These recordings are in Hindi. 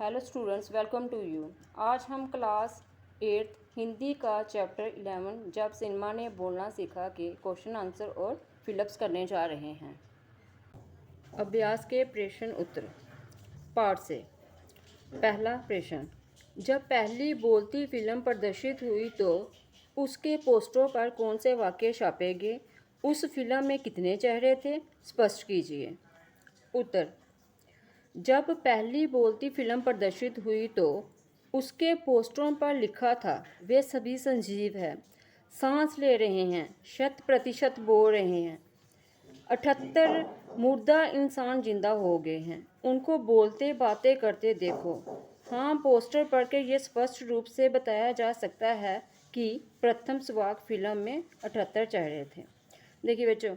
Hello students, welcome to you. आज हम क्लास 8 हिंदी का चैप्टर 11 जब सिनेमा ने बोलना सीखा के क्वेश्चन आंसर और फिलअप्स करने जा रहे हैं। अभ्यास के प्रश्न उत्तर पार्ट से। पहला प्रश्न, जब पहली बोलती फिल्म प्रदर्शित हुई तो उसके पोस्टरों पर कौन से वाक्य छापे गए? उस फिल्म में कितने चेहरे थे? स्पष्ट कीजिए। उत्तर, जब पहली बोलती फिल्म प्रदर्शित हुई तो उसके पोस्टरों पर लिखा था, वे सभी संजीव हैं, सांस ले रहे हैं, 100% बोल रहे हैं। 78 मुर्दा इंसान जिंदा हो गए हैं, उनको बोलते बातें करते देखो। हाँ, पोस्टर पढ़कर यह स्पष्ट रूप से बताया जा सकता है कि प्रथम सुहाग फिल्म में 78 चेहरे थे। देखिए बच्चों,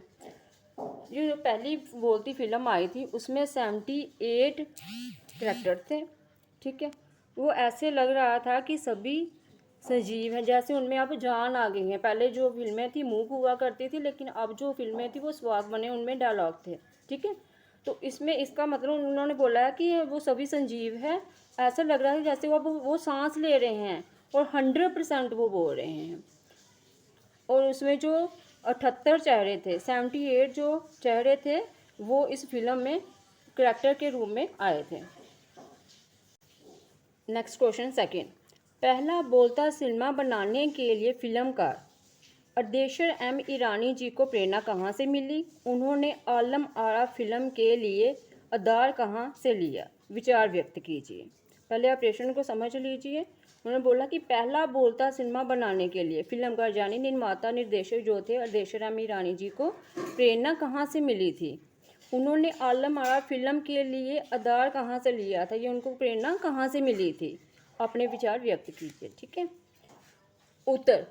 ये जो पहली बोलती फिल्म आई थी उसमें 78 कैरेक्टर थे। ठीक है, वो ऐसे लग रहा था कि सभी सजीव हैं, जैसे उनमें अब जान आ गई है। पहले जो फिल्में थी मूक हुआ करती थी, लेकिन अब जो फिल्में थी वो स्वाग बने, उनमें डायलॉग थे। ठीक है, तो इसमें इसका मतलब उन्होंने बोला है कि वो सभी संजीव है। ऐसा लग रहा है जैसे वो सांस ले रहे हैं और 100% वो बोल रहे हैं। और उसमें जो 78 चेहरे थे, 78 जो चेहरे थे वो इस फिल्म में करैक्टर के रूप में आए थे। नेक्स्ट क्वेश्चन सेकंड, पहला बोलता सिनेमा बनाने के लिए फिल्मकार अर्देशर एम ईरानी जी को प्रेरणा कहाँ से मिली? उन्होंने आलम आरा फिल्म के लिए आधार कहाँ से लिया? विचार व्यक्त कीजिए। पहले आप प्रश्न को समझ लीजिए। उन्होंने बोला कि पहला बोलता सिनेमा बनाने के लिए फिल्मकार यानी निर्माता निर्देशक जो थे अर्देशर एम ईरानी जी को प्रेरणा कहाँ से मिली थी? उन्होंने आलम आरा फिल्म के लिए आधार कहाँ से लिया था? ये उनको प्रेरणा कहाँ से मिली थी? अपने विचार व्यक्त कीजिए। ठीक है, उत्तर,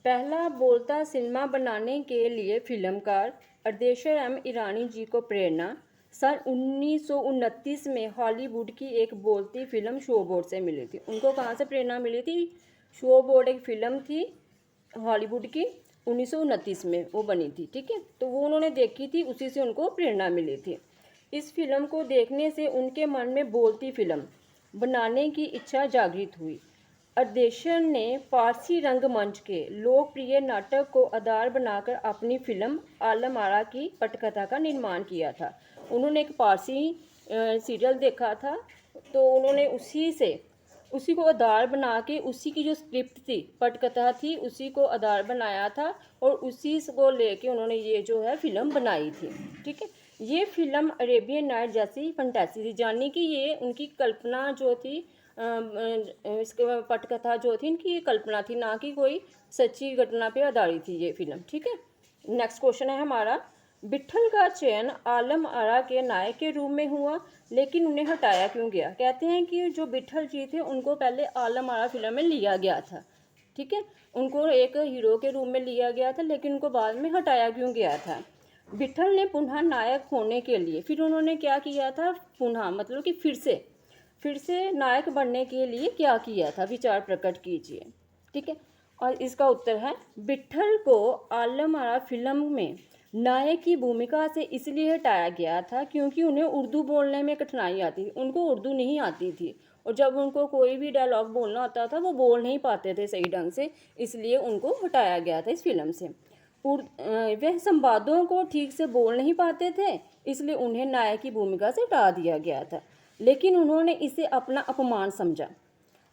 पहला बोलता सिनेमा बनाने के लिए फिल्मकार अर्देशर एम ईरानी जी को प्रेरणा सन 1929 में हॉलीवुड की एक बोलती फिल्म शोबोर्ड से मिली थी। उनको कहाँ से प्रेरणा मिली थी? शोबोर्ड एक फिल्म थी हॉलीवुड की, 1929 में वो बनी थी। ठीक है, तो वो उन्होंने देखी थी, उसी से उनको प्रेरणा मिली थी। इस फिल्म को देखने से उनके मन में बोलती फिल्म बनाने की इच्छा जागृत हुई। अर्देशर ने फारसी रंगमंच के लोकप्रिय नाटक को आधार बनाकर अपनी फिल्म आलम आरा की पटकथा का निर्माण किया था। उन्होंने एक फारसी सीरियल देखा था, तो उन्होंने उसी को आधार बना के उसी की जो स्क्रिप्ट थी, पटकथा थी, उसी को आधार बनाया था और उसी को लेके उन्होंने ये जो है फिल्म बनाई थी। ठीक है, ये फिल्म अरेबियन नाइट जैसी फंटेसी थी, यानी कि ये उनकी कल्पना जो थी, इसके पटकथा जो थी इनकी कल्पना थी, ना कि कोई सच्ची घटना पे आधारित थी ये फिल्म। ठीक है, नेक्स्ट क्वेश्चन है हमारा, बिट्ठल का चयन आलम आरा के नायक के रूप में हुआ, लेकिन उन्हें हटाया क्यों गया? कहते हैं कि जो बिट्ठल जी थे उनको पहले आलम आरा फिल्म में लिया गया था। ठीक है, उनको एक हीरो के रूप में लिया गया था, लेकिन उनको बाद में हटाया क्यों गया था? बिट्ठल ने पुनः नायक होने के लिए फिर उन्होंने क्या किया था? पुनः मतलब कि फिर से नायक बनने के लिए क्या किया था? विचार प्रकट कीजिए। ठीक है, और इसका उत्तर है, बिट्ठल को आलम आरा फिल्म में नायक की भूमिका से इसलिए हटाया गया था क्योंकि उन्हें उर्दू बोलने में कठिनाई आती थी। उनको उर्दू नहीं आती थी और जब उनको कोई भी डायलॉग बोलना होता था वो बोल नहीं पाते थे सही ढंग से, इसलिए उनको हटाया गया था इस फिल्म से। वह संवादों को ठीक से बोल नहीं पाते थे, इसलिए उन्हें नायक की भूमिका से हटा दिया गया था। लेकिन उन्होंने इसे अपना अपमान समझा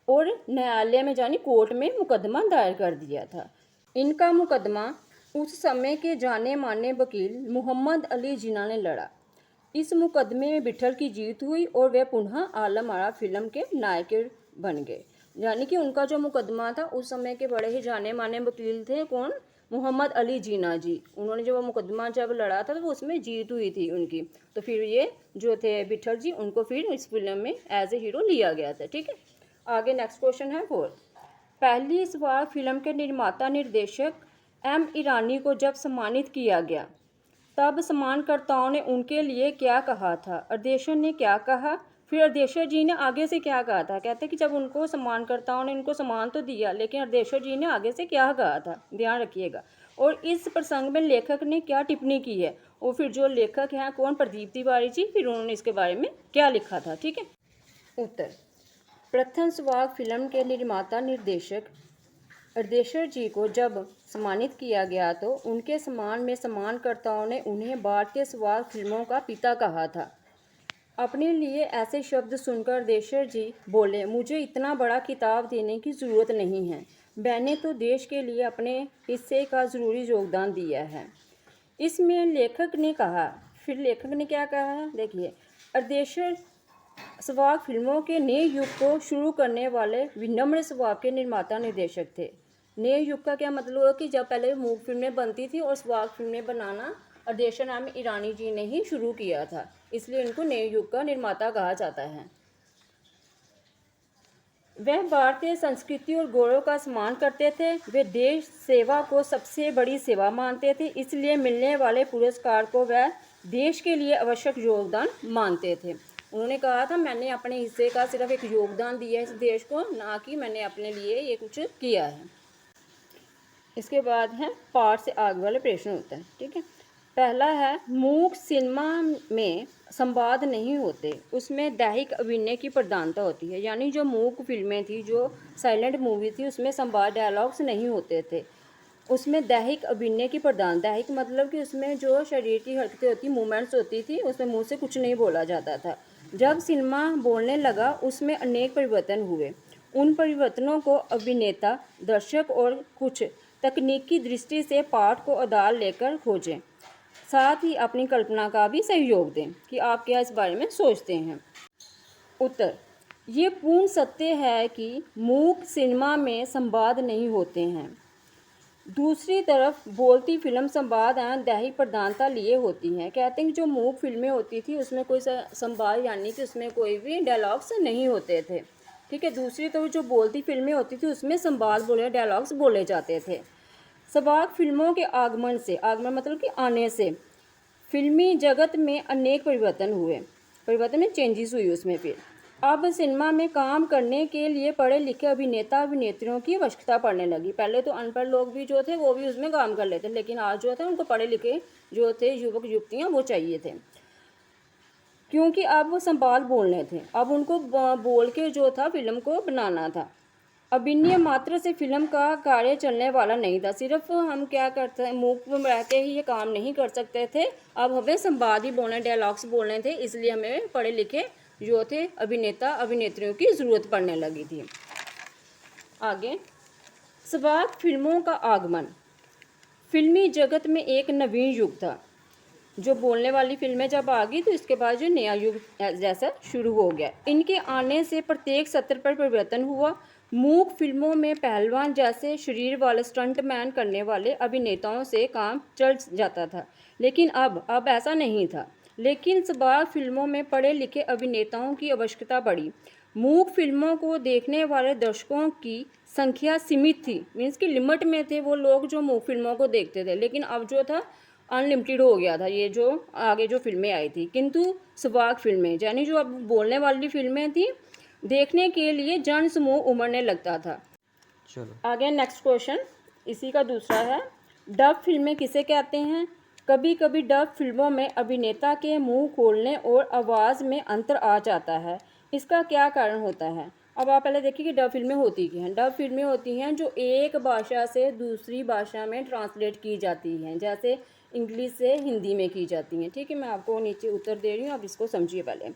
और न्यायालय में जानी कोर्ट में मुकदमा दायर कर दिया था। इनका मुकदमा उस समय के जाने माने वकील मोहम्मद अली जिन्ना ने लड़ा। इस मुकदमे में बिट्ठल की जीत हुई और वे पुनः आलम आरा फिल्म के नायक बन गए। यानी कि उनका जो मुकदमा था, उस समय के बड़े ही जाने माने वकील थे, कौन? मोहम्मद अली जिन्ना जी। उन्होंने जो वो मुकदमा जब लड़ा था तो उसमें जीत हुई थी उनकी, तो फिर ये जो थे बिट्ठल जी, उनको फिर इस फिल्म में एज ए हीरो लिया गया था। ठीक है, आगे नेक्स्ट क्वेश्चन है 4, पहली स्वाग फिल्म के निर्माता निर्देशक एम ईरानी को जब सम्मानित किया गया तब सम्मानकर्ताओं ने उनके लिए क्या कहा था? अर्देशर ने क्या कहा? फिर अर्देशर जी ने आगे से क्या कहा था? कहते हैं कि जब उनको सम्मानकर्ताओं ने उनको सम्मान तो दिया, लेकिन अर्देशर जी ने आगे से क्या कहा था? ध्यान रखिएगा। और इस प्रसंग में लेखक ने क्या टिप्पणी की है? और फिर जो लेखक हैं कौन? प्रदीप तिवारी जी। फिर उन्होंने इसके बारे में क्या लिखा था? ठीक है, उत्तर। प्रथम सुहाग फिल्म के निर्माता निर्देशक अर्देशर जी को जब सम्मानित किया गया तो उनके सम्मान में सम्मानकर्ताओं ने उन्हें भारतीय सुहाग फिल्मों का पिता कहा था। अपने लिए ऐसे शब्द सुनकर अर्देशर जी बोले, मुझे इतना बड़ा खिताब देने की ज़रूरत नहीं है, मैंने तो देश के लिए अपने हिस्से का ज़रूरी योगदान दिया है। इसमें लेखक ने कहा, फिर लेखक ने क्या कहा, देखिए, अर्देशर सुहाग फिल्मों के नए युग को शुरू करने वाले विनम्र सुहाग के निर्माता निर्देशक थे। नए युग का क्या मतलब है कि जब पहले मूक फिल्में बनती थी और सुहाग फिल्में बनाना अर्देशर एम ईरानी जी ने ही शुरू किया था, इसलिए इनको नए युग का निर्माता कहा जाता है। वह भारतीय संस्कृति और गौरव का सम्मान करते थे। वे देश सेवा को सबसे बड़ी सेवा मानते थे, इसलिए मिलने वाले पुरस्कार को वह देश के लिए आवश्यक योगदान मानते थे। उन्होंने कहा था, मैंने अपने हिस्से का सिर्फ एक योगदान दिया है इस देश को, ना कि मैंने अपने लिए ये कुछ किया है। इसके बाद है पाठ से आगे वाले प्रश्न होते हैं, ठीक है। पहला है, मूक सिनेमा में संवाद नहीं होते, उसमें दैहिक अभिनय की प्रधानता होती है। यानी जो मूक फिल्में थी, जो साइलेंट मूवी थी, उसमें संवाद डायलॉग्स नहीं होते थे, उसमें दैहिक अभिनय की प्रधान, दैहिक मतलब कि उसमें जो शरीर की हरकतें होती, मूवमेंट्स होती थी, उसमें मुंह से कुछ नहीं बोला जाता था। जब सिनेमा बोलने लगा उसमें अनेक परिवर्तन हुए। उन परिवर्तनों को अभिनेता, दर्शक और कुछ तकनीकी दृष्टि से पाठ को आधार लेकर खोजें, साथ ही अपनी कल्पना का भी सहयोग दें कि आप क्या इस बारे में सोचते हैं। उत्तर, ये पूर्ण सत्य है कि मूक सिनेमा में संवाद नहीं होते हैं। दूसरी तरफ बोलती फिल्म संवाद एवं दैहिक प्रधानता लिए होती हैं। कहते हैं कि जो मूक फिल्में होती थी उसमें कोई संवाद, यानी कि उसमें कोई भी डायलॉग्स नहीं होते थे, ठीक है। दूसरी तरफ जो बोलती फिल्में होती थी उसमें संवाद बोले, डायलॉग्स बोले जाते थे। सुहाग फिल्मों के आगमन से, आगमन मतलब कि आने से, फिल्मी जगत में अनेक परिवर्तन हुए, परिवर्तन में चेंजेस हुई उसमें। फिर अब सिनेमा में काम करने के लिए पढ़े लिखे अभिनेता अभिनेत्रियों की आवश्यकता पड़ने लगी। पहले तो अनपढ़ लोग भी जो थे वो भी उसमें काम कर लेते, लेकिन आज जो थे उनको पढ़े लिखे जो थे युवक युवतियाँ वो चाहिए थे, क्योंकि अब वो संवाद बोलने थे। अब उनको बोल के जो था फिल्म को बनाना था। अभिनय मात्र से फिल्म का कार्य चलने वाला नहीं था। सिर्फ हम क्या करते हैं, मूक में रह के ही ये काम नहीं कर सकते थे, अब हमें संवाद ही बोलने, डायलॉग्स बोलने थे, इसलिए हमें पढ़े लिखे जो थे अभिनेता अभिनेत्रियों की ज़रूरत पड़ने लगी थी। आगे, सुहाग फिल्मों का आगमन। फिल्मी जगत में एक नवीन युग था। जो बोलने वाली फिल्में जब आ गई तो इसके बाद जो नया युग जैसा शुरू हो गया। इनके आने से प्रत्येक सत्र पर परिवर्तन हुआ। मूक फिल्मों में पहलवान जैसे शरीर वाले स्टंटमैन करने वाले अभिनेताओं से काम चल जाता था, लेकिन अब ऐसा नहीं था। लेकिन सुहाग फिल्मों में पढ़े लिखे अभिनेताओं की आवश्यकता पड़ी। मूक फिल्मों को देखने वाले दर्शकों की संख्या सीमित थी, मीन्स कि लिमिट में थे वो लोग जो मूक फिल्मों को देखते थे, लेकिन अब जो था अनलिमिटेड हो गया था ये जो आगे जो फिल्में आई थी। किंतु सुहाग फिल्में, यानी जो अब बोलने वाली फिल्में थी, देखने के लिए जन समूह उमड़ने लगता था। चलो आगे नेक्स्ट क्वेश्चन, इसी का दूसरा है, डब फिल्में किसे कहते हैं? कभी कभी डब फिल्मों में अभिनेता के मुंह खोलने और आवाज़ में अंतर आ जाता है, इसका क्या कारण होता है? अब आप पहले देखिए कि डब फिल्में होती क्या हैं। डब फिल्में होती हैं जो एक भाषा से दूसरी भाषा में ट्रांसलेट की जाती हैं, जैसे इंग्लिश से हिंदी में की जाती हैं, ठीक है। मैं आपको नीचे उत्तर दे रही हूँ, आप इसको समझिए पहले।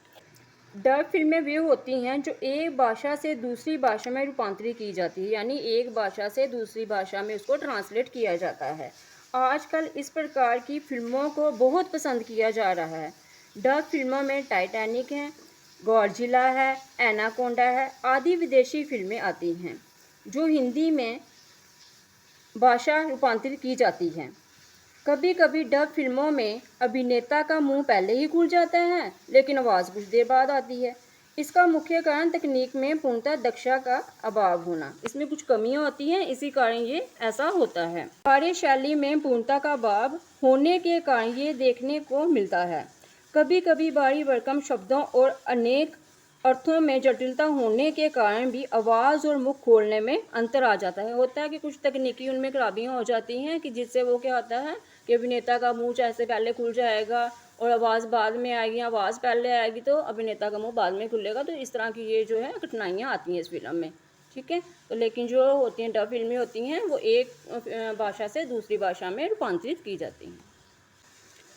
डब फिल्में वे होती हैं जो एक भाषा से दूसरी भाषा में रूपांतरित की जाती है, यानी एक भाषा से दूसरी भाषा में उसको ट्रांसलेट किया जाता है। आजकल इस प्रकार की फिल्मों को बहुत पसंद किया जा रहा है। डब फिल्मों में टाइटैनिक है, गॉडजिला है, एनाकोंडा है आदि विदेशी फिल्में आती हैं, जो हिंदी में भाषा रूपांतरित की जाती हैं। कभी कभी डब फिल्मों में अभिनेता का मुंह पहले ही खुल जाता है, लेकिन आवाज़ कुछ देर बाद आती है। इसका मुख्य कारण तकनीक में पूर्णतः दक्षता का अभाव होना, इसमें कुछ कमियां होती हैं, इसी कारण ये ऐसा होता है। कार्यशैली में पूर्णता का अभाव होने के कारण ये देखने को मिलता है। कभी कभी भारी भरकम शब्दों और अनेक अर्थों में जटिलता होने के कारण भी आवाज़ और मुख खोलने में अंतर आ जाता है। होता है कि कुछ तकनीकी उनमें खराबियाँ हो जाती हैं कि जिससे वो क्या होता है कि अभिनेता का मुंह जैसे पहले खुल जाएगा और आवाज़ बाद में आएगी, आवाज़ पहले आएगी तो अभिनेता का मुंह बाद में खुलेगा। तो इस तरह की ये जो है कठिनाइयाँ आती हैं इस फिल्म में, ठीक है। तो लेकिन जो होती हैं डब फिल्में होती हैं वो एक भाषा से दूसरी भाषा में रूपांतरित की जाती हैं।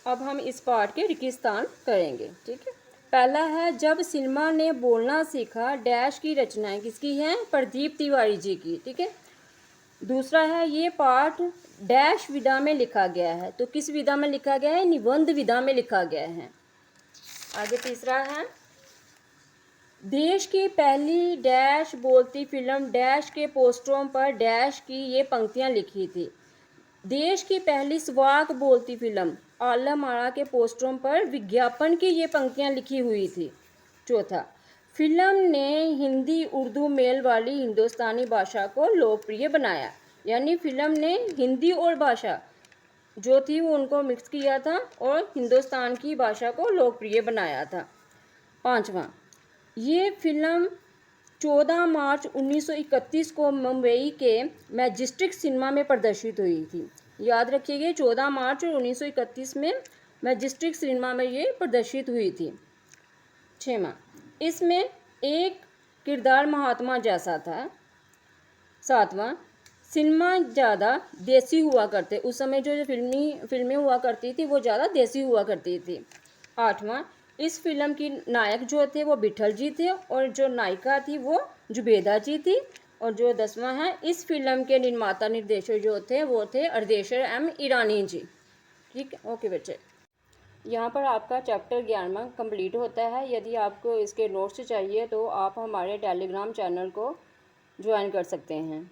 अब हम इस पार्ट के रेगिस्तान करेंगे, ठीक है। पहला है, जब सिनेमा ने बोलना सीखा डैश की रचनाएं किसकी हैं? प्रदीप तिवारी जी की, ठीक है। दूसरा है, ये पाठ डैश विधा में लिखा गया है। तो किस विधा में लिखा गया है? निबंध विधा में लिखा गया है। आगे तीसरा है, देश की पहली डैश बोलती फिल्म डैश के पोस्टरों पर डैश की ये पंक्तियां लिखी थी। देश की पहली स्वाक बोलती फिल्म आलम आरा के पोस्टरों पर विज्ञापन की ये पंक्तियां लिखी हुई थी। चौथा, फिल्म ने हिंदी उर्दू मेल वाली हिंदुस्तानी भाषा को लोकप्रिय बनाया। यानी फिल्म ने हिंदी और भाषा जो थी वो उनको मिक्स किया था और हिंदुस्तान की भाषा को लोकप्रिय बनाया था। पांचवा, ये फिल्म 14 मार्च 1931 को मुंबई के मैजेस्टिक सिनेमा में प्रदर्शित हुई थी। याद रखिएगा, 14 मार्च 1931 में मैजेस्टिक सिनेमा में ये प्रदर्शित हुई थी। छठवां, इसमें एक किरदार महात्मा जैसा था। सातवां, सिनेमा ज़्यादा देसी हुआ करते, उस समय जो फिल्में हुआ करती थी वो ज़्यादा देसी हुआ करती थी। आठवां, इस फिल्म की नायक जो थे वो विठल जी थे और जो नायिका थी वो जुबेदा जी थी। और जो 10वां है, इस फिल्म के निर्माता निर्देशक जो थे वो थे अर्देशर एम ईरानी जी, ठीक है। ओके बच्चे, यहाँ पर आपका चैप्टर 11वां कंप्लीट होता है। यदि आपको इसके नोट्स चाहिए तो आप हमारे टेलीग्राम चैनल को ज्वाइन कर सकते हैं।